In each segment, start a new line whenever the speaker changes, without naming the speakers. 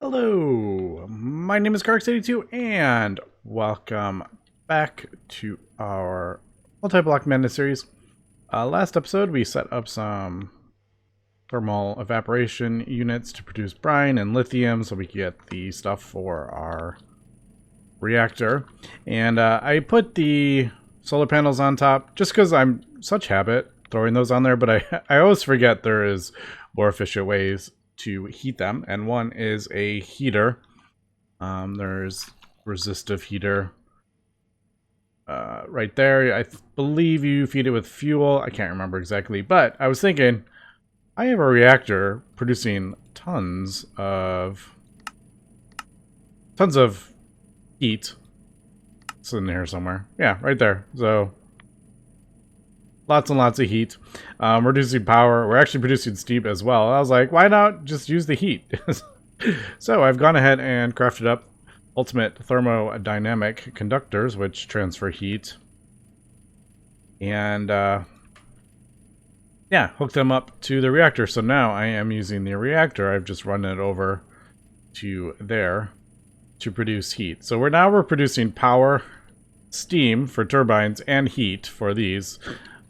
Hello, my name is Carx82 and welcome back to our Multiblock Madness series. Last episode we set up some thermal evaporation units to produce brine and lithium so we could get the stuff for our reactor. And I put the solar panels on top just because I'm such habit throwing those on there, but I always forget there is more efficient ways to heat them, and one is a heater. There's resistive heater right there. I believe you feed it with fuel. I can't remember exactly, but I was thinking I have a reactor producing tons of heat. It's in here somewhere. Yeah, right there. So lots and lots of heat. We're producing power. We're actually producing steam as well. I was like, why not just use the heat? So I've gone ahead and crafted up ultimate thermodynamic conductors, which transfer heat. And yeah, hooked them up to the reactor. So now I am using the reactor. I've just run it over to there to produce heat. So we're producing power, steam for turbines, and heat for these.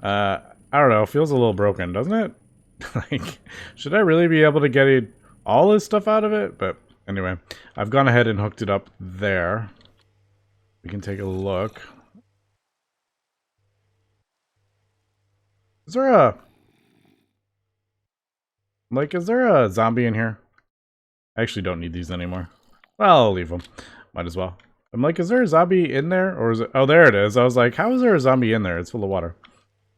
I don't know, feels a little broken, doesn't it? Like, should I really be able to get all this stuff out of it? But anyway, I've gone ahead and hooked it up there. We can take a look. Is there a zombie in here? I actually don't need these anymore. Well, I'll leave them. Might as well. I'm like, is there a zombie in there? Or is it? Oh, there it is. I was like, how is there a zombie in there? It's full of water.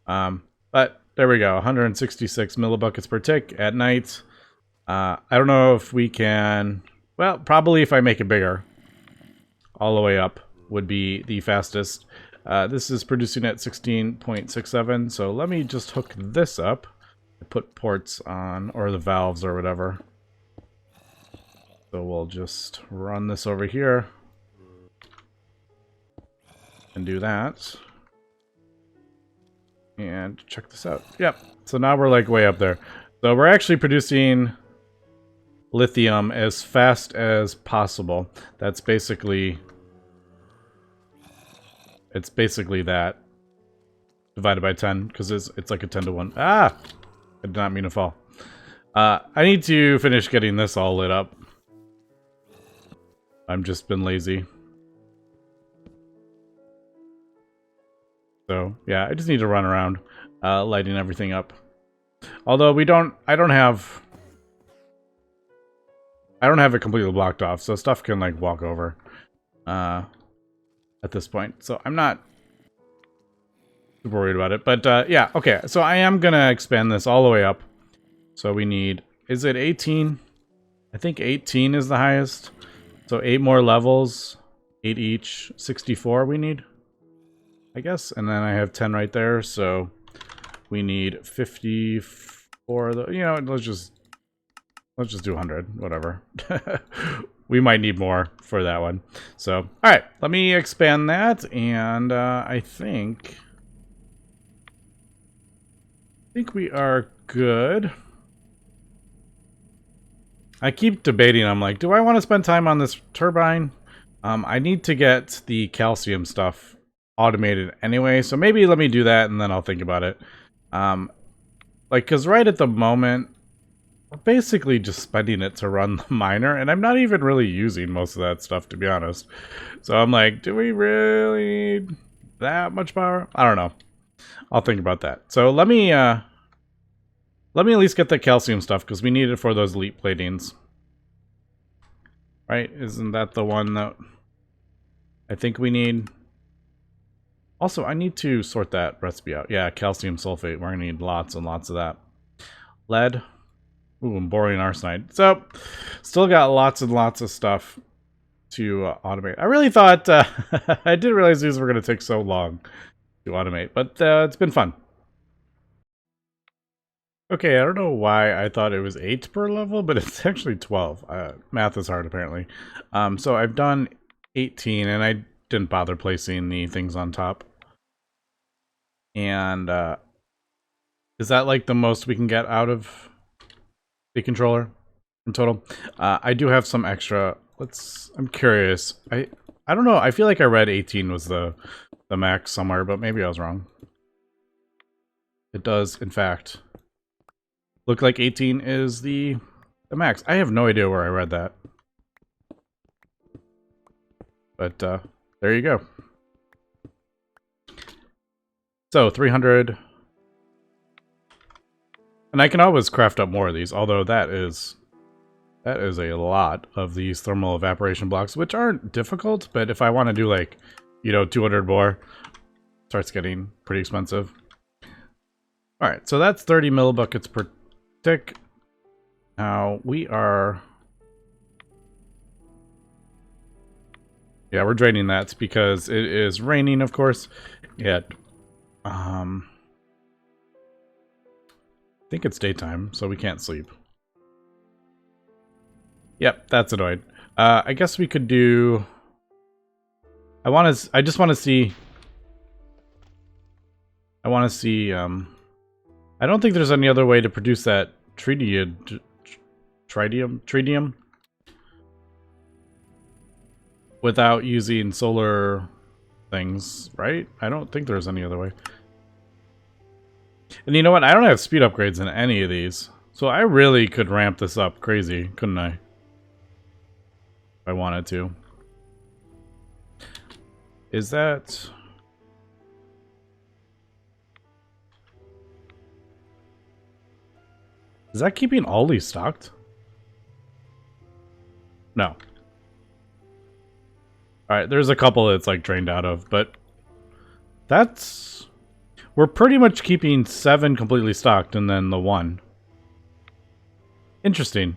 But there we go, 166 millibuckets per tick at night. I don't know if we can, well, probably if I make it bigger, all the way up would be the fastest. This is producing at 16.67, so let me just hook this up, put ports on, or the valves or whatever. So we'll just run this over here and do that. And check this out. Yep. So now we're like way up there. So we're actually producing lithium as fast as possible. It's basically that divided by 10 because it's like a 10 to 1. Ah! I did not mean to fall. I need to finish getting this all lit up. I've just been lazy. So yeah, I just need to run around lighting everything up. Although I don't have it completely blocked off, so stuff can like walk over at this point. So I'm not super worried about it. But yeah, okay. So I am gonna expand this all the way up. So we need, is it 18? I think 18 is the highest. So 8 more levels, 8 each, 64 we need, I guess, and then I have 10 right there, so we need 54. You know, let's just do 100, whatever. We might need more for that one. So, all right, let me expand that, and I think we are good. I keep debating. I'm like, do I want to spend time on this turbine? I need to get the calcium stuff automated anyway, so maybe let me do that and then I'll think about it. Like, because right at the moment we're basically just spending it to run the miner, and I'm not even really using most of that stuff, to be honest. So I'm like, do we really need that much power? I don't know. I'll think about that. So let me at least get the calcium stuff because we need it for those elite platings, right? Isn't that the one that I think we need? Also, I need to sort that recipe out. Yeah, calcium sulfate. We're going to need lots and lots of that. Lead. Ooh, and boron arsenide. So, still got lots and lots of stuff to automate. I really thought, I didn't realize these were going to take so long to automate, but it's been fun. Okay, I don't know why I thought it was 8 per level, but it's actually 12. Math is hard, apparently. So I've done 18, and I didn't bother placing the things on top. And is that like the most we can get out of the controller? in total. I do have some extra. I'm curious. I don't know. I feel like I read 18 was the max somewhere, but maybe I was wrong. It does, in fact, look like 18 is the max. I have no idea where I read that. But there you go. So 300. And I can always craft up more of these, although that is a lot of these thermal evaporation blocks, which aren't difficult, but if I want to do like, 200 more, it starts getting pretty expensive. Alright, so that's 30 millibuckets per tick. Now we are... Yeah, we're draining that because it is raining, of course. Yeah. I think it's daytime, so we can't sleep. Yep, that's annoying. I guess we could do... I just want to see... I don't think there's any other way to produce that tritium without using solar things, right? I don't think there's any other way. And you know what? I don't have speed upgrades in any of these. So I really could ramp this up crazy, couldn't I? If I wanted to. Is that... Is that keeping all these stocked? No. Alright, there's a couple that's like drained out of, but that's... We're pretty much keeping 7 completely stocked and then the 1. Interesting.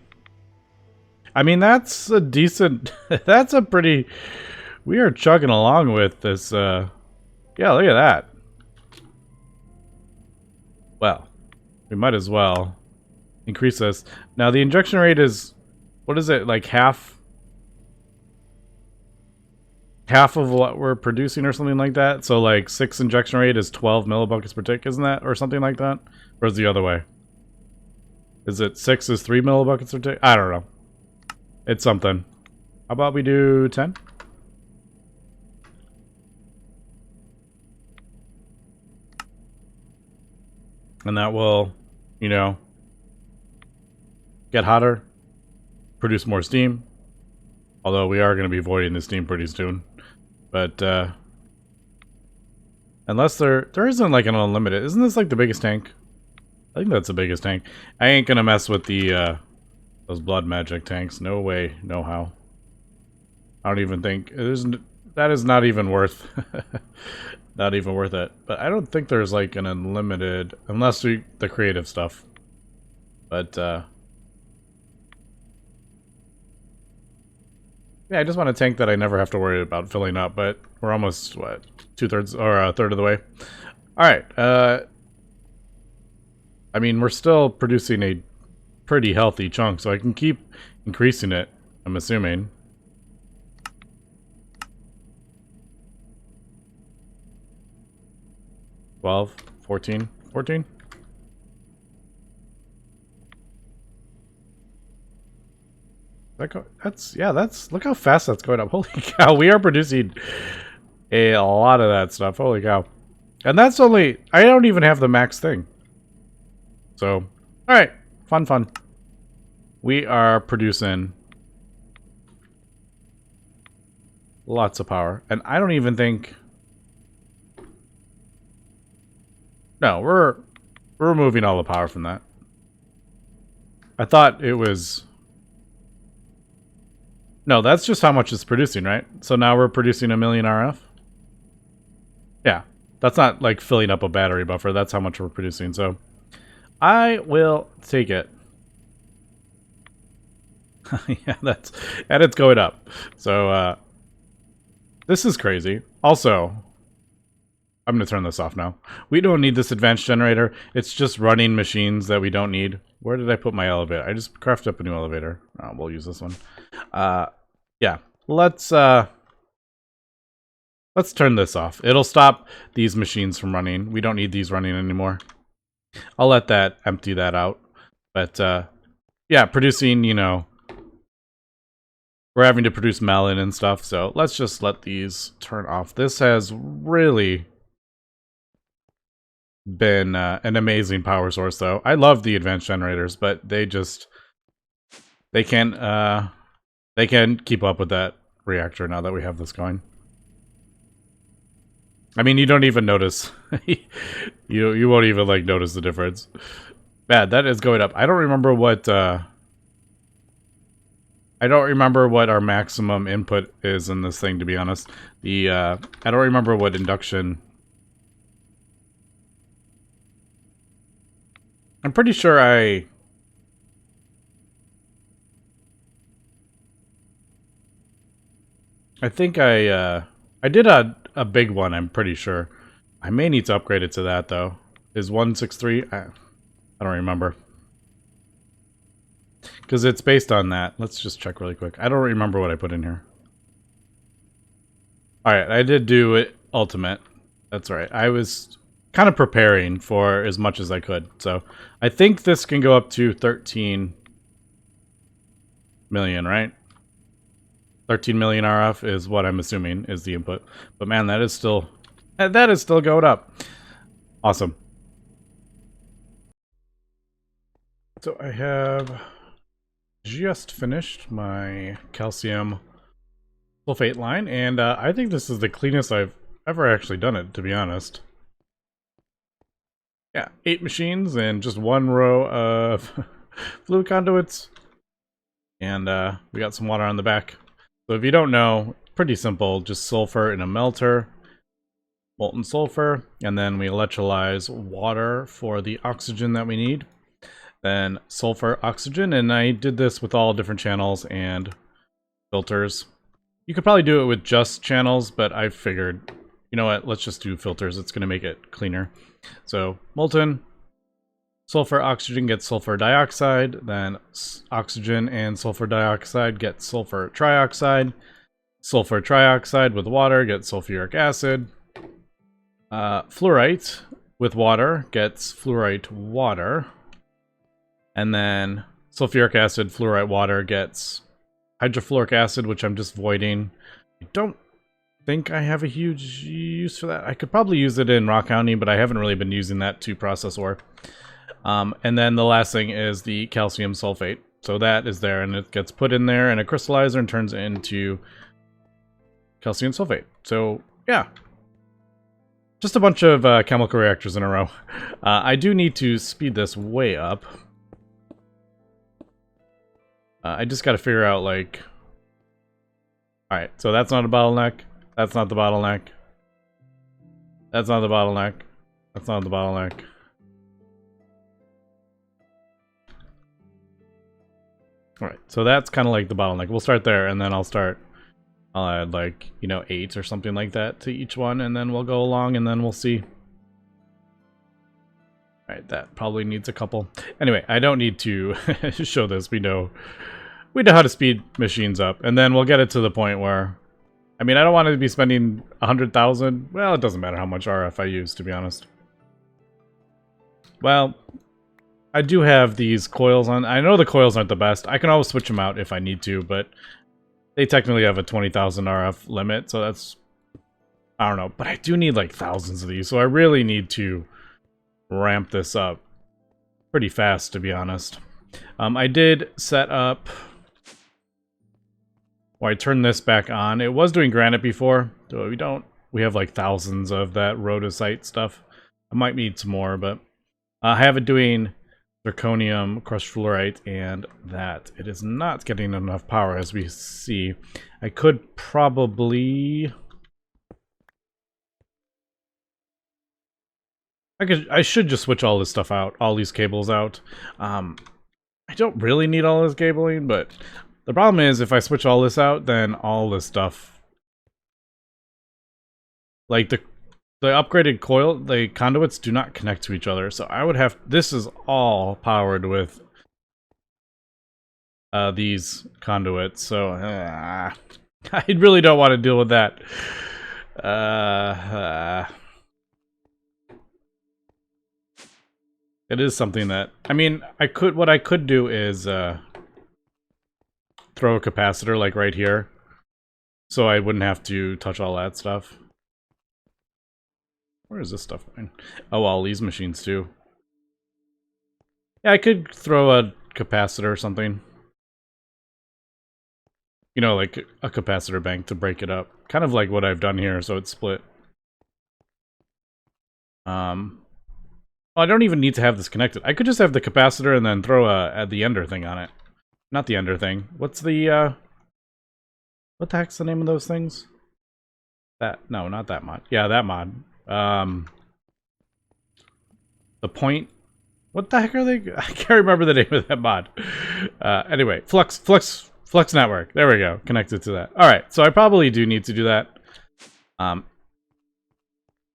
I mean, that's a decent... that's a pretty... We are chugging along with this, Yeah, look at that. Well, we might as well increase this. Now, the injection rate is... What is it, like half of what we're producing or something like that? So, like, 6 injection rate is 12 millibuckets per tick, isn't that? Or something like that? Or is it the other way? Is it 6 is 3 millibuckets per tick? I don't know. It's something. How about we do 10? And that will, get hotter, produce more steam. Although we are going to be voiding the steam pretty soon. But, unless there isn't like an unlimited. Isn't this like the biggest tank? I think that's the biggest tank. I ain't going to mess with the, those blood magic tanks. No way, no how. I don't even think, that is not even worth, not even worth it. But I don't think there's like an unlimited, unless the creative stuff. But, yeah, I just want a tank that I never have to worry about filling up, but we're almost, what, 2/3 or a third of the way. Alright, I mean, we're still producing a pretty healthy chunk, so I can keep increasing it, I'm assuming. $12, $14, $14? That's look how fast that's going up. Holy cow, we are producing a lot of that stuff. Holy cow. And that's only, I don't even have the max thing. So, alright, fun. We are producing lots of power. And I don't even think, no, we're removing all the power from that. I thought it was... No, that's just how much it's producing, right? So now we're producing 1 million RF? Yeah. That's not like filling up a battery buffer. That's how much we're producing. So I will take it. Yeah, and it's going up. So this is crazy. Also, I'm going to turn this off now. We don't need this advanced generator. It's just running machines that we don't need. Where did I put my elevator? I just crafted up a new elevator. Oh, we'll use this one. Yeah, let's turn this off. It'll stop these machines from running. We don't need these running anymore. I'll let that empty that out. But yeah, producing, you know, we're having to produce melon and stuff, so let's just let these turn off. This has really been an amazing power source, though. I love the advanced generators, but they can't keep up with that reactor now that we have this going. I mean, you don't even notice. you won't even like notice the difference. Bad, that is going up. I don't remember what our maximum input is in this thing, to be honest. I don't remember what induction. I'm pretty sure I think I did a big one, I'm pretty sure. I may need to upgrade it to that, though. Is 163? I don't remember. Because it's based on that. Let's just check really quick. I don't remember what I put in here. Alright, I did do it ultimate. That's right. I was kind of preparing for as much as I could. So, I think this can go up to 13 million, right? 13 million RF is what I'm assuming is the input. But man, that is still going up. Awesome. So I have just finished my calcium sulfate line, and I think this is the cleanest I've ever actually done it, to be honest. Yeah, 8 machines and just one row of fluid conduits. And we got some water on the back. So if you don't know, pretty simple, just sulfur in a melter, molten sulfur, and then we electrolyze water for the oxygen that we need. Then sulfur, oxygen, and I did this with all different channels and filters. You could probably do it with just channels, but I figured, you know what, let's just do filters. It's going to make it cleaner. So molten sulfur, oxygen gets sulfur dioxide, then oxygen and sulfur dioxide get sulfur trioxide. Sulfur trioxide with water gets sulfuric acid. Fluorite with water gets fluorite water. And then sulfuric acid, fluorite water gets hydrofluoric acid, which I'm just voiding. I don't think I have a huge use for that. I could probably use it in Rock County, but I haven't really been using that to process ore. And then the last thing is the calcium sulfate. So that is there, and it gets put in there in a crystallizer and turns into calcium sulfate. So, yeah. Just a bunch of chemical reactors in a row. I do need to speed this way up. I just got to figure out, like... Alright, so that's not a bottleneck. That's not the bottleneck. That's not the bottleneck. That's not the bottleneck. Alright, so that's kind of like the bottleneck. We'll start there, and then I'll add, like, you know, 8 or something like that to each one, and then we'll go along, and then we'll see. Alright, that probably needs a couple. Anyway, I don't need to show this. We know how to speed machines up, and then we'll get it to the point where... I mean, I don't want to be spending 100,000. Well, it doesn't matter how much RF I use, to be honest. Well... I do have these coils on. I know the coils aren't the best. I can always switch them out if I need to, but they technically have a 20,000 RF limit, so that's... I don't know. But I do need like thousands of these, so I really need to ramp this up pretty fast, to be honest. I did set up... Well, I turned this back on. It was doing granite before, so we have like thousands of that rhodocite stuff. I might need some more, but I have it doing zirconium, crushed fluorite, and that. It is not getting enough power, as we see. I could probably... I should just switch all this stuff out, all these cables out. I don't really need all this cabling, but the problem is if I switch all this out, then all this stuff... Like the upgraded coil, the conduits do not connect to each other, so I would have... This is all powered with these conduits, so I really don't want to deal with that. It is something that, I mean, what I could do is throw a capacitor like right here, so I wouldn't have to touch all that stuff. Where is this stuff going? Oh, all these machines too. Yeah, I could throw a capacitor or something. You know, like a capacitor bank to break it up. Kind of like what I've done here, so it's split. Well, I don't even need to have this connected. I could just have the capacitor and then throw the ender thing on it. Not the ender thing. What's the, what the heck's the name of those things? No, not that mod. Yeah, that mod. The point. What the heck are they? I can't remember the name of that mod. Anyway, Flux Network. There we go. Connected to that. All right. So I probably do need to do that.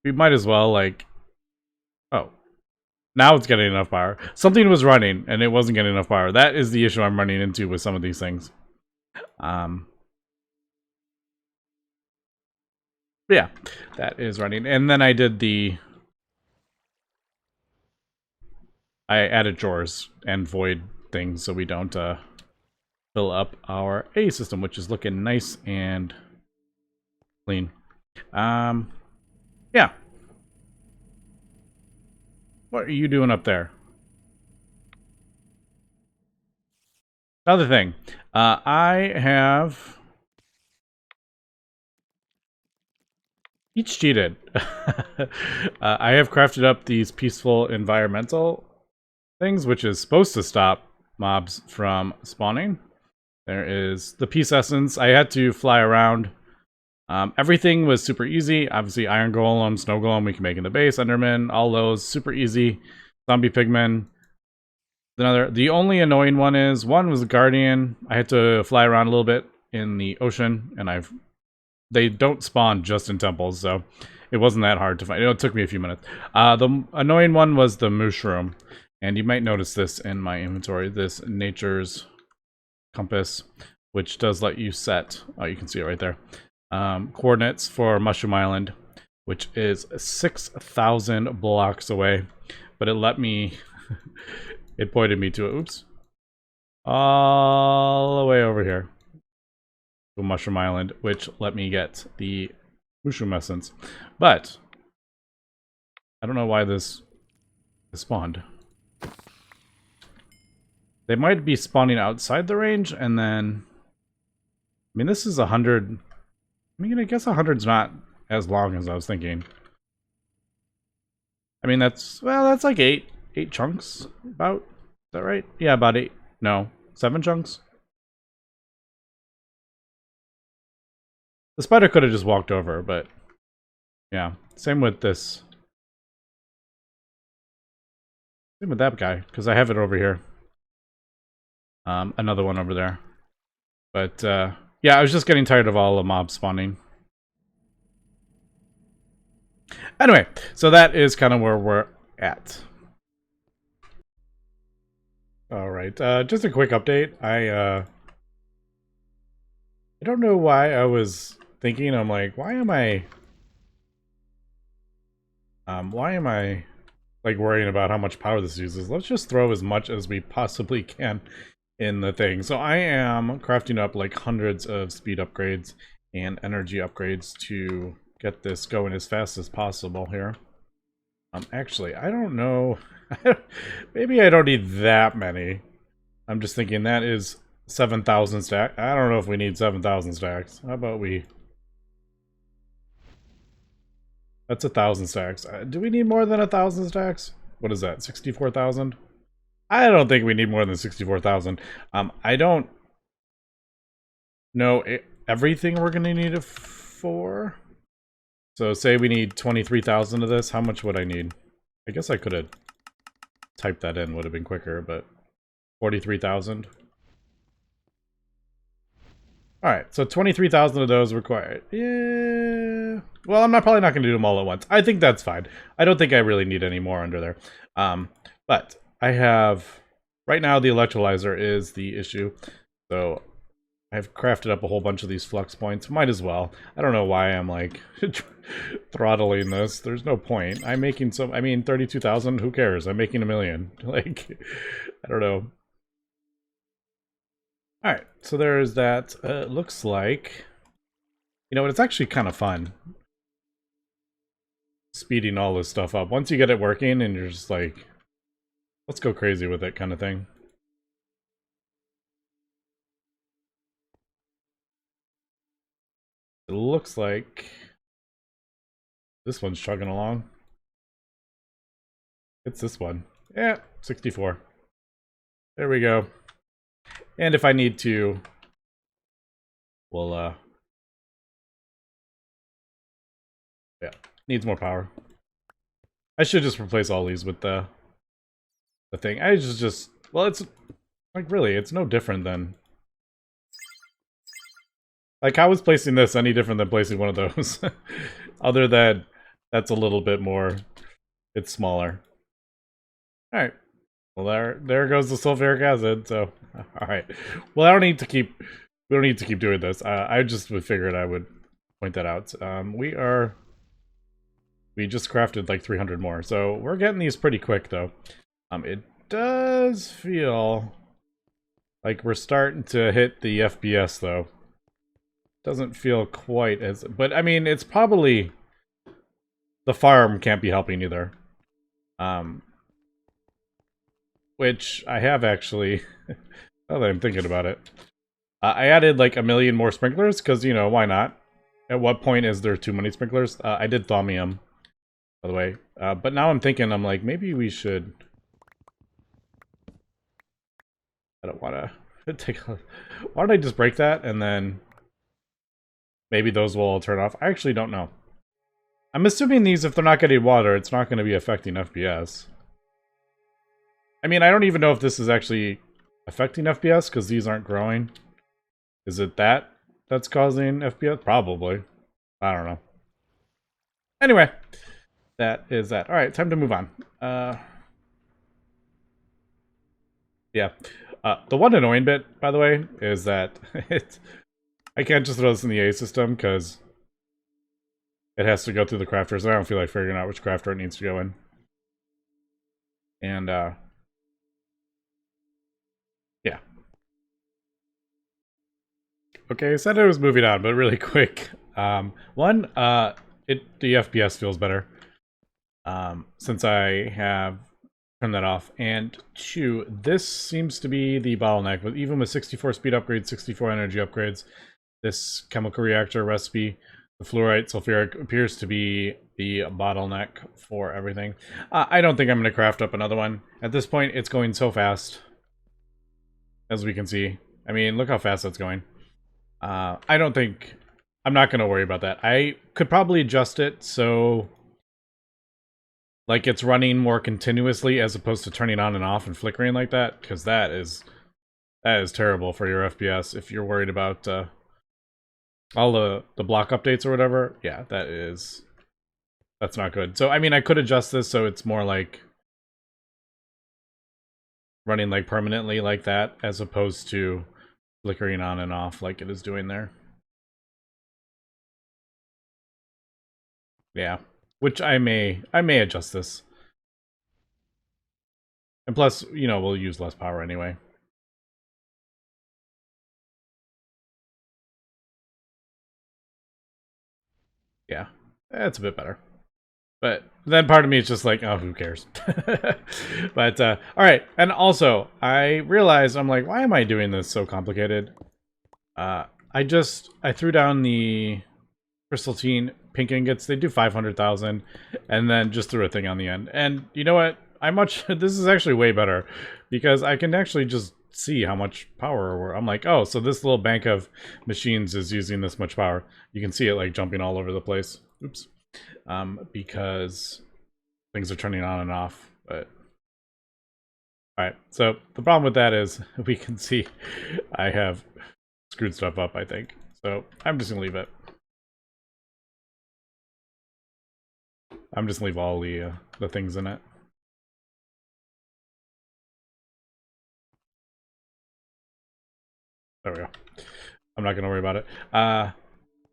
We might as well like. Oh, now it's getting enough power. Something was running and it wasn't getting enough power. That is the issue I'm running into with some of these things. Yeah, that is running. And then I did I added drawers and void things so we don't fill up our A system, which is looking nice and clean. Yeah. What are you doing up there? Another thing. I have each cheated. I have crafted up these peaceful environmental things, which is supposed to stop mobs from spawning. There is the peace essence. I had to fly around. Everything was super easy. Obviously, iron golem, snow golem, we can make in the base, enderman, all those super easy. Zombie pigmen. The only annoying one was the guardian. I had to fly around a little bit in the ocean, and they don't spawn just in temples, so it wasn't that hard to find. It took me a few minutes. The annoying one was the mushroom, and you might notice this in my inventory. This nature's compass, which does let you set. Oh, you can see it right there. Coordinates for Mushroom Island, which is 6,000 blocks away, but it let me. It pointed me to it. Oops. All the way over here. To Mushroom Island, which let me get the mushroom essence. But I don't know why this spawned. They might be spawning outside the range, and then I mean this is 100. I mean, I guess 100's not as long as I was thinking. I mean that's like eight chunks about. Is that right? Yeah, about 8. No, 7 chunks. The spider could have just walked over, but yeah. Same with this. Same with that guy, because I have it over here. Another one over there. But yeah, I was just getting tired of all the mobs spawning. Anyway, so that is kind of where we're at. All right, just a quick update. I don't know why I was thinking. I'm like, why am I like worrying about how much power this uses? Let's just throw as much as we possibly can in the thing. So I am crafting up like hundreds of speed upgrades and energy upgrades to get this going as fast as possible here. Actually, I don't know. Maybe I don't need that many. I'm just thinking that is 7,000 stacks. I don't know if we need 7,000 stacks. How about we... That's 1,000 stacks. Do we need more than 1,000 stacks? What is that, 64,000? I don't think we need more than 64,000. I don't know everything we're going to need it for. So say we need 23,000 of this. How much would I need? I guess I could have typed that in. Would have been quicker, but 43,000. Alright, so 23,000 of those required. Yeah. Well, I'm probably not going to do them all at once. I think that's fine. I don't think I really need any more under there. But I have... Right now, the electrolyzer is the issue. So I've crafted up a whole bunch of these flux points. Might as well. I don't know why I'm like throttling this. There's no point. I'm making some. I mean, 32,000. Who cares? I'm making 1 million. Like, I don't know. All right. So there's that. Looks like. You know what? It's actually kind of fun. Speeding all this stuff up. Once you get it working, and you're just like, let's go crazy with it, kind of thing. It looks like this one's chugging along. It's this one. Yeah, 64. There we go. And if I need to, we'll, yeah, needs more power. I should just replace all these with the thing. I just, well, it's, like, really, it's no different than, like, how is placing this any different than placing one of those? Other than, that's a little bit more, it's smaller. Alright. Well, there goes the sulfuric acid, so, alright. Well, we don't need to keep doing this. I just figured I would point that out. We just crafted like 300 more, so we're getting these pretty quick, though. It does feel like we're starting to hit the FPS, though. Doesn't feel quite as... But, I mean, it's probably... The farm can't be helping either. Which I have actually... now that I'm thinking about it. I added like 1 million more sprinklers, because, you know, why not? At what point is there too many sprinklers? I did thaumium, by the way. But now I'm thinking, I'm like, maybe we should... I don't want to take a... Why don't I just break that, and then... Maybe those will all turn off. I actually don't know. I'm assuming these, if they're not getting water, it's not going to be affecting FPS. I mean, I don't even know if this is actually affecting FPS, because these aren't growing. Is it that's causing FPS? Probably. I don't know. Anyway, that is that. Alright, time to move on. Yeah. The one annoying bit, by the way, is that I can't just throw this in the A system, because it has to go through the crafters. I don't feel like figuring out which crafter it needs to go in. And, yeah. Okay, I said I was moving on, but really quick. One, the FPS feels better. Since I have turned that off. And two, this seems to be the bottleneck. But even with 64 speed upgrades, 64 energy upgrades, this chemical reactor recipe, the fluorite sulfuric appears to be the bottleneck for everything. I don't think I'm going to craft up another one. At this point, it's going so fast. As we can see. I mean, look how fast that's going. I don't think... I'm not going to worry about that. I could probably adjust it so... like it's running more continuously as opposed to turning on and off and flickering like that. Because that is terrible for your FPS if you're worried about all the block updates or whatever. Yeah, that's not good. So, I mean, I could adjust this so it's more like... running like permanently like that as opposed to flickering on and off like it is doing there. Yeah, which I may adjust this. And plus, you know, we'll use less power anyway. Yeah, that's a bit better. But then part of me is just like, oh, who cares? But, all right. And also, I realized, I'm like, why am I doing this so complicated? I threw down the crystalline pink ingots. They do 500,000, and then just threw a thing on the end. And you know what? This is actually way better, because I can actually just see how much power I'm like, oh, so this little bank of machines is using this much power. You can see it like jumping all over the place. Oops. Because things are turning on and off. But alright, so the problem with that is we can see I have screwed stuff up, I think. So I'm just gonna leave it. I'm just gonna leave all the things in it. There we go. I'm not going to worry about it.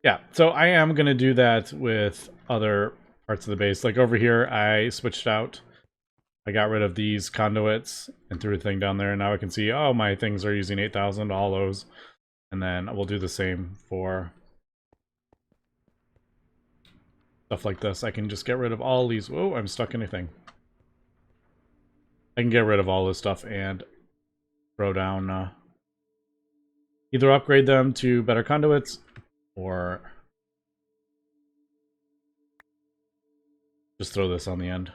Yeah, so I am going to do that with other parts of the base. Like over here, I switched out. I got rid of these conduits and threw a thing down there. And now I can see, oh, my things are using 8,000, all those. And then we'll do the same for stuff like this. I can just get rid of all these. Whoa, I'm stuck in a thing. I can get rid of all this stuff and throw down, either upgrade them to better conduits or just throw this on the end.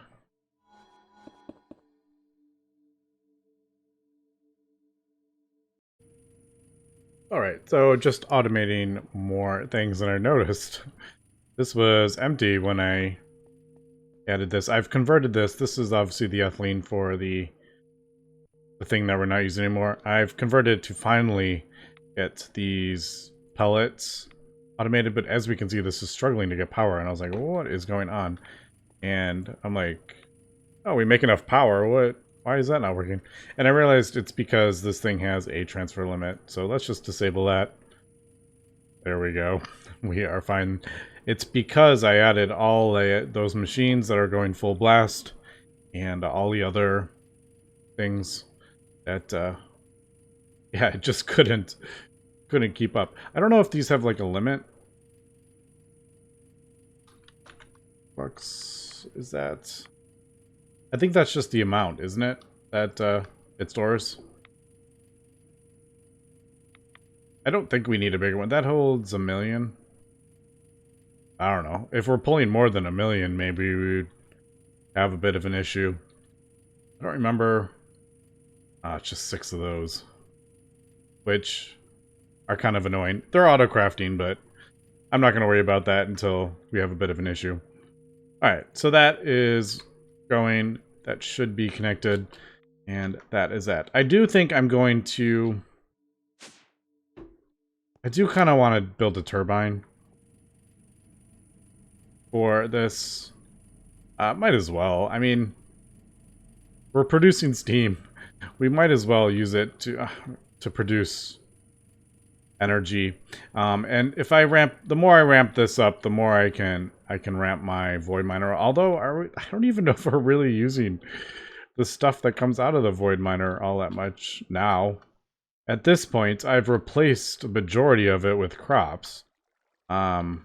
Alright, so just automating more things than I noticed. This was empty when I added this. I've converted this. This is obviously the ethylene for the thing that we're not using anymore. I've converted to finally get these pellets automated, but as we can see, this is struggling to get power, and I was like, what is going on? And I'm like, oh, we make enough power. Why is that not working? And I realized it's because this thing has a transfer limit. So let's just disable that. There we go. We are fine. It's because I added all those machines that are going full blast and all the other things that, yeah, it just couldn't keep up. I don't know if these have like a limit. Bucks, is that... I think that's just the amount, isn't it? That it stores. I don't think we need a bigger one. That holds 1 million. I don't know. If we're pulling more than 1 million, maybe we'd have a bit of an issue. I don't remember. It's just 6 of those. Which are kind of annoying. They're auto-crafting, but I'm not going to worry about that until we have a bit of an issue. Alright, so that is going. That should be connected. And that is that. I do think I'm going to... I do kind of want to build a turbine for this. Might as well. I mean, we're producing steam. We might as well use it to produce energy. And if I the more I ramp this up, the more I can ramp my void miner. Although I don't even know if we're really using the stuff that comes out of the void miner all that much now. At this point, I've replaced the majority of it with crops. So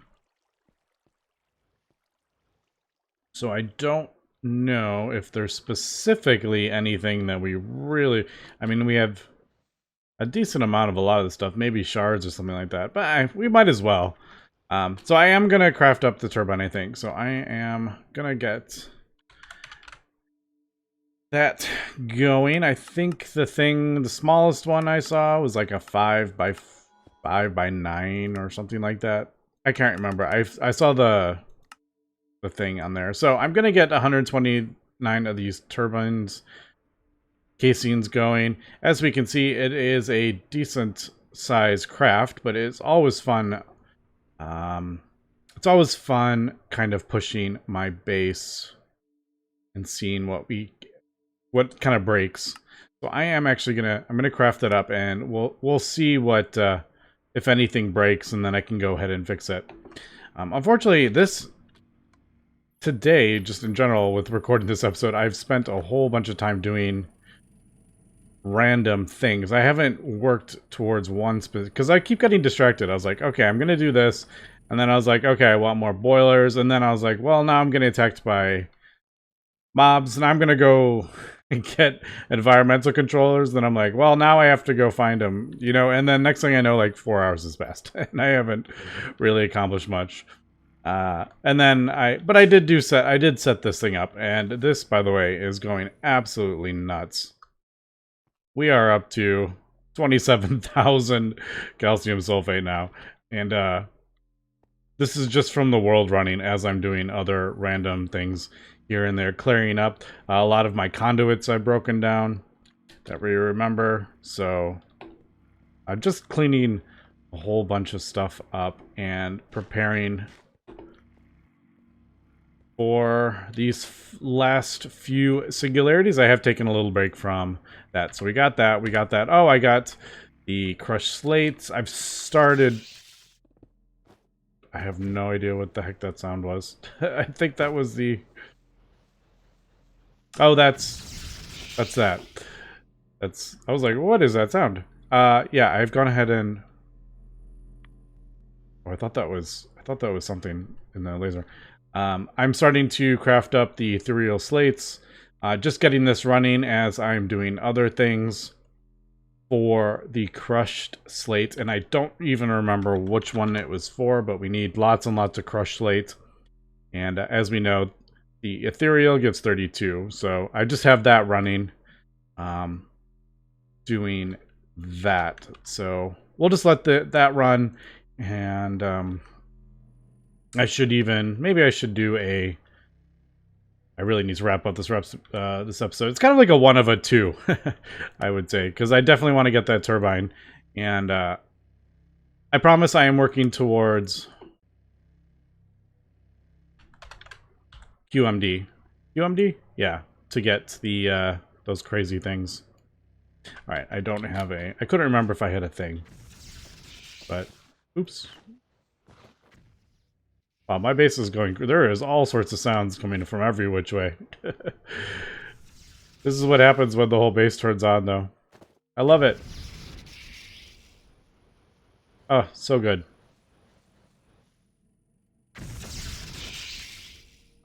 I don't know if there's specifically anything that we really... I mean, we have a decent amount of a lot of the stuff, maybe shards or something like that, but we might as well. So I am going to craft up the turbine, I think. So I am going to get that going. I think the smallest one I saw was like a 5 by 5 by 9 or something like that. I can't remember. I saw the thing on there. So I'm going to get 129 of these turbines casings going. As we can see, it is a decent size craft, but it's always fun. It's always fun kind of pushing my base and seeing what kind of breaks. So I am actually I'm gonna craft it up, and we'll see what if anything breaks, and then I can go ahead and fix it. Unfortunately, today, just in general, with recording this episode, I've spent a whole bunch of time doing random things. I haven't worked towards one specific, because I keep getting distracted. I was like, okay, I'm going to do this. And then I was like, okay, I want more boilers. And then I was like, well, now I'm getting attacked by mobs, and I'm going to go and get environmental controllers. Then I'm like, well, now I have to go find them, you know, and then next thing I know, like 4 hours has passed and I haven't really accomplished much. And then I did set this thing up, and this, by the way, is going absolutely nuts. We are up to 27,000 calcium sulfate now, and this is just from the world running as I'm doing other random things here and there, clearing up a lot of my conduits I've broken down that we remember. So I'm just cleaning a whole bunch of stuff up and preparing for these last few singularities. I have taken a little break from that. So we got that. Oh, I got the crushed slates. I've started... I have no idea what the heck that sound was. I think that was the... Oh, that's that. That's... I was like, what is that sound? Yeah, I've gone ahead and... Oh, I thought that was something in the laser. I'm starting to craft up the ethereal slates. Just getting this running as I'm doing other things for the crushed slate. And I don't even remember which one it was for, but we need lots and lots of crushed slate. And as we know, the ethereal gives 32. So I just have that running, doing that. So we'll just let that run. And I should even... Maybe I should do a... I really need to wrap up this episode. It's kind of like a 1 of a 2, I would say, because I definitely want to get that turbine, and I promise I am working towards QMD. QMD? Yeah, to get the those crazy things. All right, I don't have a... I couldn't remember if I had a thing, but oops. Wow, my base is going... There is all sorts of sounds coming from every which way. This is what happens when the whole base turns on, though. I love it. Oh, so good.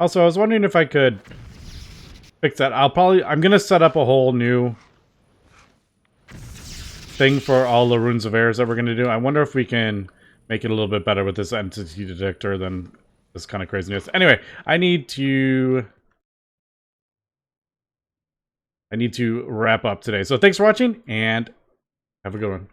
Also, I was wondering if I could fix that. I'm going to set up a whole new thing for all the runes of errors that we're going to do. I wonder if we can... make it a little bit better with this entity detector than this kind of craziness. Anyway, I need to wrap up today. So thanks for watching, and have a good one.